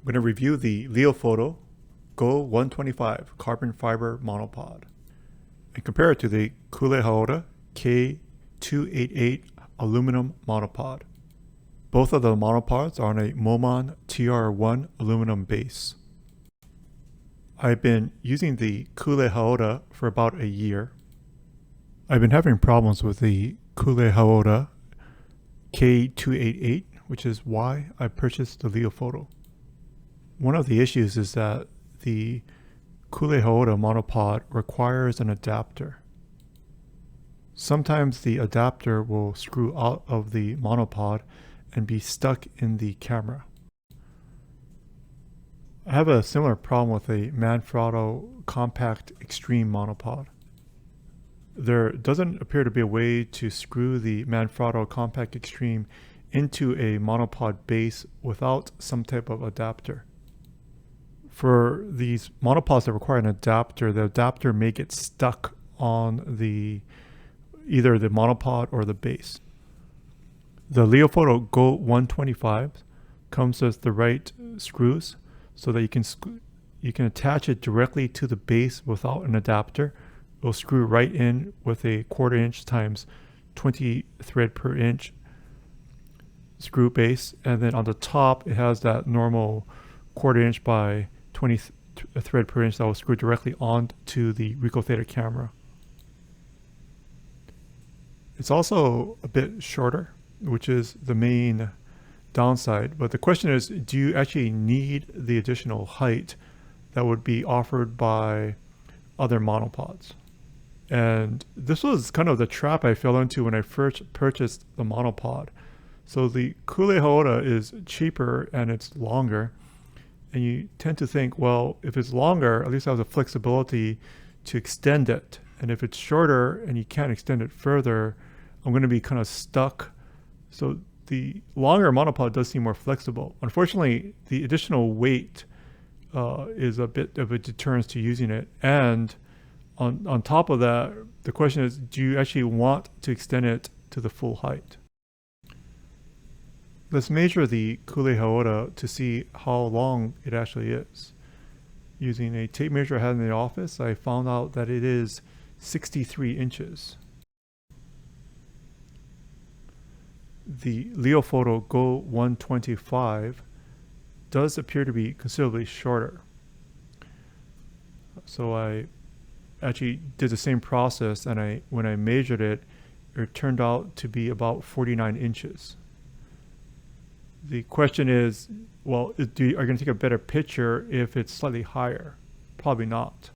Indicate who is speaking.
Speaker 1: I'm going to review the Leofoto Go-125 carbon fiber monopod and compare it to the Koolehaoda K-288 aluminum monopod. Both of the monopods are on a Momon TR1 aluminum base. I've been using the Koolehaoda for about a year. I've been having problems with the Koolehaoda K-288, which is why I purchased the Leofoto. One of the issues is that the Koolehaoda monopod requires an adapter. Sometimes the adapter will screw out of the monopod and be stuck in the camera. I have a similar problem with a Manfrotto Compact XTreme monopod. There doesn't appear to be a way to screw the Manfrotto Compact XTreme into a monopod base without some type of adapter. For these monopods that require an adapter, the adapter may get stuck on either the monopod or the base. The Leofoto Go-125 comes with the right screws so that you can attach it directly to the base without an adapter. It will screw right in with a 1/4 inch times 20 thread per inch screw base, and then on the top it has that normal 1/4 inch by 20 thread per inch that will screw directly onto the RICOH THETA camera. It's also a bit shorter, which is the main downside. But the question is, do you actually need the additional height that would be offered by other monopods? And this was kind of the trap I fell into when I first purchased the monopod. So the Koolehaoda is cheaper and it's longer. And you tend to think, well, if it's longer, at least I have the flexibility to extend it. And if it's shorter and you can't extend it further, I'm going to be kind of stuck. So the longer monopod does seem more flexible. Unfortunately, the additional weight is a bit of a deterrence to using it. And on top of that, the question is, do you actually want to extend it to the full height? Let's measure the Koolehaoda to see how long it actually is. Using a tape measure I had in the office, I found out that it is 63 inches. The Leofoto Go-125 does appear to be considerably shorter. So I actually did the same process, and when I measured it, it turned out to be about 49 inches. The question is, well, are you going to take a better picture if it's slightly higher? Probably not.